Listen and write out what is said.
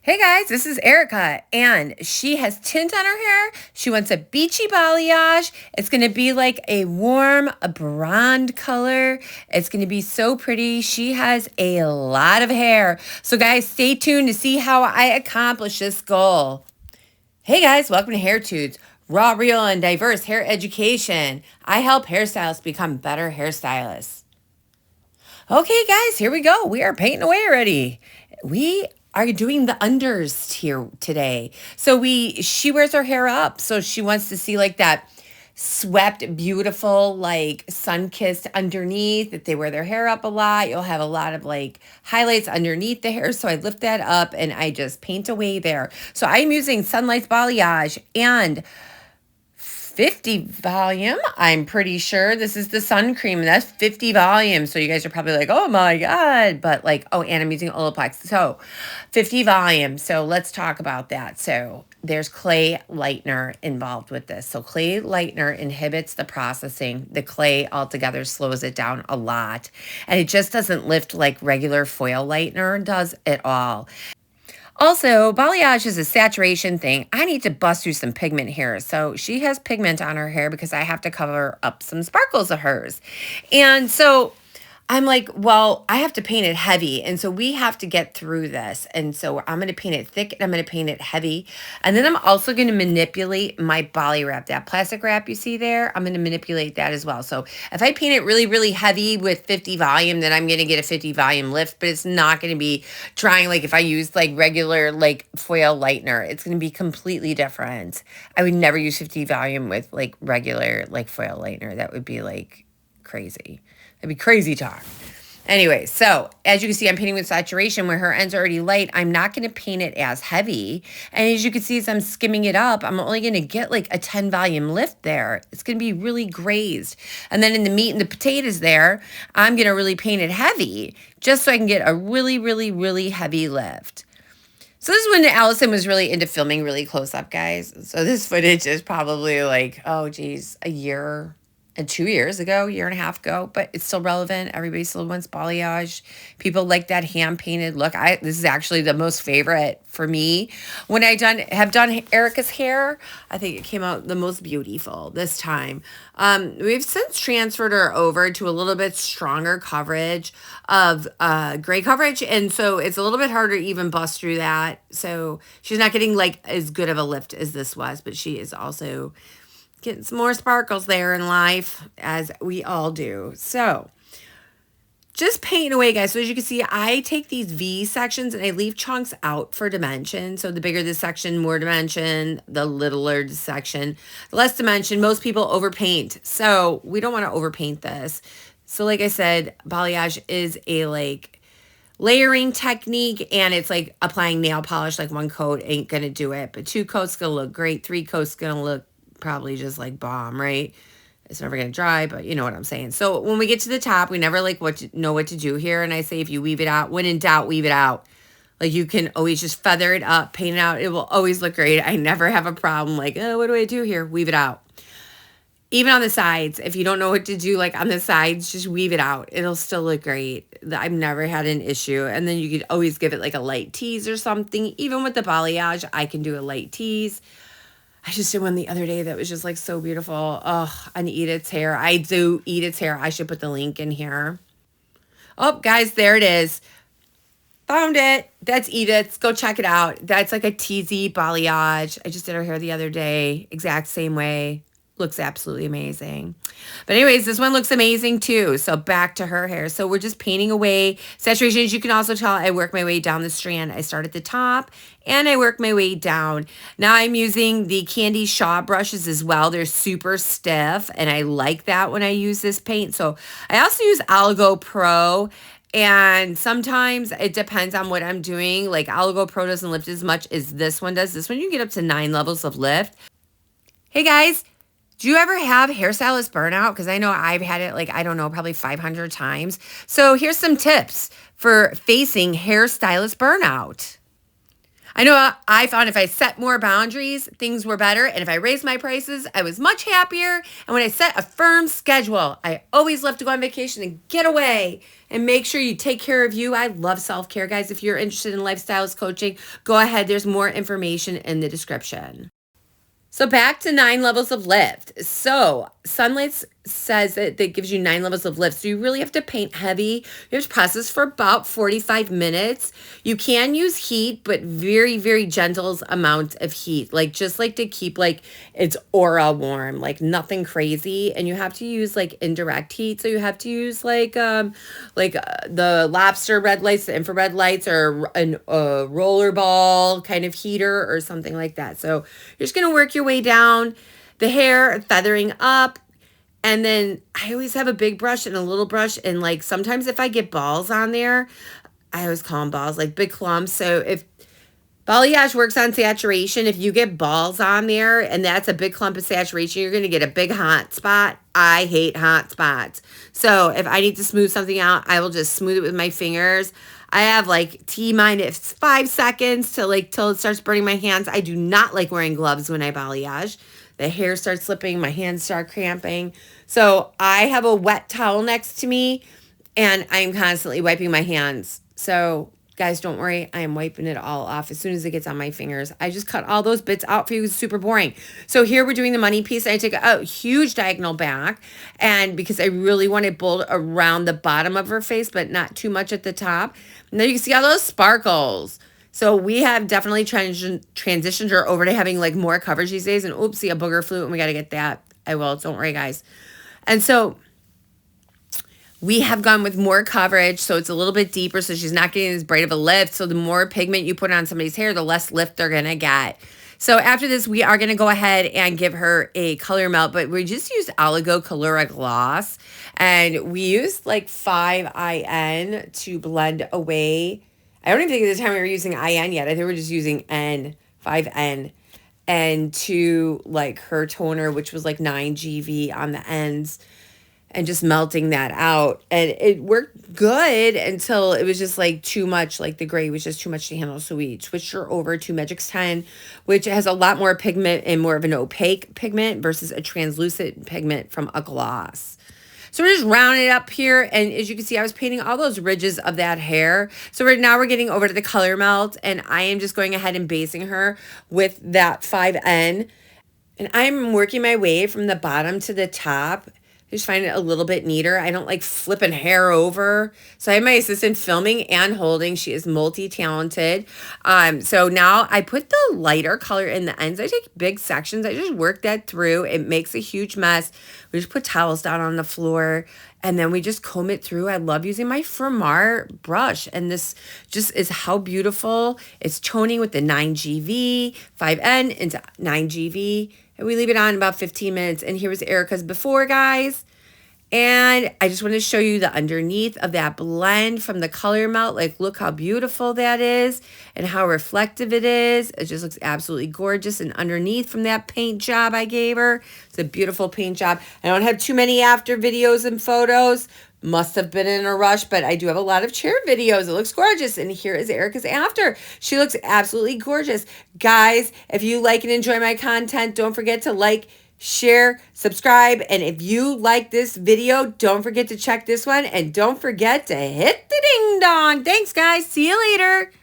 Hey guys, this is Erika, and she has tint on her hair. She wants a beachy balayage. It's going to be like a warm, a Bronde color. It's going to be so pretty. She has a lot of hair. So guys, stay tuned to see how I accomplish this goal. Hey guys, welcome to Hair Tudes, raw, real, and diverse hair education. I help hairstylists become better hairstylists. Okay, guys, here we go. We are painting away already. We are doing the unders here today. So she wears her hair up. So she wants to see like that swept, beautiful, like sun-kissed underneath. If they wear their hair up a lot, you'll have a lot of like highlights underneath the hair. So I lift that up and I just paint away there. So I'm using Sunlight's Balayage and 50 volume. I'm pretty sure this is the sun cream, and that's 50 volume. So you guys are probably like, oh my God. But like, oh, and I'm using Olaplex. So 50 volume. So let's talk about that. So there's clay lightener involved with this. So clay lightener inhibits the processing. The clay altogether slows it down a lot. And it just doesn't lift like regular foil lightener does at all. Also, balayage is a saturation thing. I need to bust through some pigment here. So she has pigment on her hair because I have to cover up some sparkles of hers. And so I'm like, well, I have to paint it heavy. And so we have to get through this. And so I'm going to paint it thick and I'm going to paint it heavy. And then I'm also going to manipulate my poly wrap, that plastic wrap you see there. I'm going to manipulate that as well. So if I paint it really, really heavy with 50 volume, then I'm going to get a 50 volume lift, but it's not going to be drying like if I used like regular like foil lightener. It's going to be completely different. I would never use 50 volume with like regular like foil lightener. That would be like crazy. That'd be crazy talk. Anyway, so as you can see, I'm painting with saturation where her ends are already light. I'm not going to paint it as heavy. And as you can see, as I'm skimming it up, I'm only going to get like a 10 volume lift there. It's going to be really grazed. And then in the meat and the potatoes there, I'm going to really paint it heavy just so I can get a really, really, really heavy lift. So this is when Allison was really into filming really close up, guys. So this footage is probably like, oh geez, a year and 2 years ago, year and a half ago, but it's still relevant. Everybody still wants balayage. People like that hand painted look. This is actually the most favorite for me. When I have done Erika's hair, I think it came out the most beautiful this time. We've since transferred her over to a little bit stronger coverage of gray coverage, and so it's a little bit harder to even bust through that. So she's not getting like as good of a lift as this was, but she is also getting some more sparkles there in life, as we all do. So just paint away, guys. So as you can see, I take these V sections and I leave chunks out for dimension. So the bigger the section, more dimension, the littler the section, the less dimension. Most people overpaint. So we don't want to overpaint this. So like I said, balayage is a like layering technique, and it's like applying nail polish. Like one coat ain't going to do it, but 2 coats going to look great. 3 coats going to look probably just like bomb, right? It's never going to dry, but you know what I'm saying. So when we get to the top, we never like know what to do here. And I say, if you weave it out, when in doubt, weave it out. Like you can always just feather it up, paint it out. It will always look great. I never have a problem like, oh, what do I do here? Weave it out. Even on the sides, if you don't know what to do, like on the sides, just weave it out. It'll still look great. I've never had an issue. And then you could always give it like a light tease or something. Even with the balayage, I can do a light tease. I just did one the other day that was just like so beautiful. Oh, on Edith's hair. I do Edith's hair. I should put the link in here. Oh, guys, there it is. Found it. That's Edith's. Go check it out. That's like a teasy balayage. I just did her hair the other day. Exact same way. Looks absolutely amazing. But anyways, this one looks amazing too. So back to her hair. So we're just painting away saturation. As you can also tell, I work my way down the strand. I start at the top and I work my way down. Now I'm using the Candy Shaw brushes as well. They're super stiff and I like that when I use this paint. So I also use Oligo Pro. And sometimes it depends on what I'm doing. Like Oligo Pro doesn't lift as much as this one does. This one you get up to 9 levels of lift. Hey guys, do you ever have hairstylist burnout? Because I know I've had it like, I don't know, probably 500 times. So here's some tips for facing hairstylist burnout. I know I found if I set more boundaries, things were better. And if I raised my prices, I was much happier. And when I set a firm schedule, I always love to go on vacation and get away and make sure you take care of you. I love self-care, guys. If you're interested in lifestylist coaching, go ahead. There's more information in the description. So back to 9 levels of lift. So Sunlight says that gives you 9 levels of lift. So you really have to paint heavy. You have to process for about 45 minutes. You can use heat, but very, very gentle amount of heat. Like just like to keep like its aura warm, like nothing crazy. And you have to use like indirect heat. So you have to use like the lobster red lights, the infrared lights, or a roller ball kind of heater or something like that. So you're just gonna work your way down the hair, feathering up. And then I always have a big brush and a little brush. And like sometimes if I get balls on there, I always call them balls, like big clumps. So if balayage works on saturation, if you get balls on there and that's a big clump of saturation, you're going to get a big hot spot. I hate hot spots. So if I need to smooth something out, I will just smooth it with my fingers. I have like T-minus 5 seconds to like till it starts burning my hands. I do not like wearing gloves when I balayage. The hair starts slipping, my hands start cramping. So I have a wet towel next to me and I'm constantly wiping my hands. So guys, don't worry, I am wiping it all off as soon as it gets on my fingers. I just cut all those bits out for you. It's super boring. So here we're doing the money piece. I take a huge diagonal back, and because I really want it bold around the bottom of her face, but not too much at the top. And then you can see all those sparkles. So we have definitely transitioned her over to having like more coverage these days. And oopsie, a booger flew and we got to get that. I will. Don't worry, guys. And so we have gone with more coverage, so it's a little bit deeper, so she's not getting as bright of a lift. So the more pigment you put on somebody's hair, the less lift they're going to get. So after this, we are going to go ahead and give her a color melt, but we just used Oligo Colora Gloss. And we used like 5IN to blend away. I don't even think at the time we were using IN yet. I think we're just using N, 5N. And to like her toner, which was like 9GV on the ends. And just melting that out. And it worked good until it was just like too much, like the gray was just too much to handle. So we switched her over to Magix 10, which has a lot more pigment and more of an opaque pigment versus a translucent pigment from a gloss. So we're just rounding it up here. And as you can see, I was painting all those ridges of that hair. So now we're getting over to the color melt. And I am just going ahead and basing her with that 5N. And I'm working my way from the bottom to the top. I just find it a little bit neater. I don't like flipping hair over. So I have my assistant filming and holding. She is multi-talented. So now I put the lighter color in the ends. I take big sections. I just work that through. It makes a huge mess. We just put towels down on the floor and then we just comb it through. I love using my Fermar brush. And this just is how beautiful. It's toning with the 9GV, 5N into 9GV. And we leave it on about 15 minutes. And here was Erika's before, guys. And I just want to show you the underneath of that blend from the color melt. Like, look how beautiful that is and how reflective it is. It just looks absolutely gorgeous. And underneath from that paint job I gave her, it's a beautiful paint job. I don't have too many after videos and photos. Must have been in a rush, but I do have a lot of chair videos. It looks gorgeous. And here is Erika's after. She looks absolutely gorgeous. Guys, if you like and enjoy my content, don't forget to like, share, subscribe. And if you like this video, don't forget to check this one. And don't forget to hit the ding dong. Thanks, guys. See you later.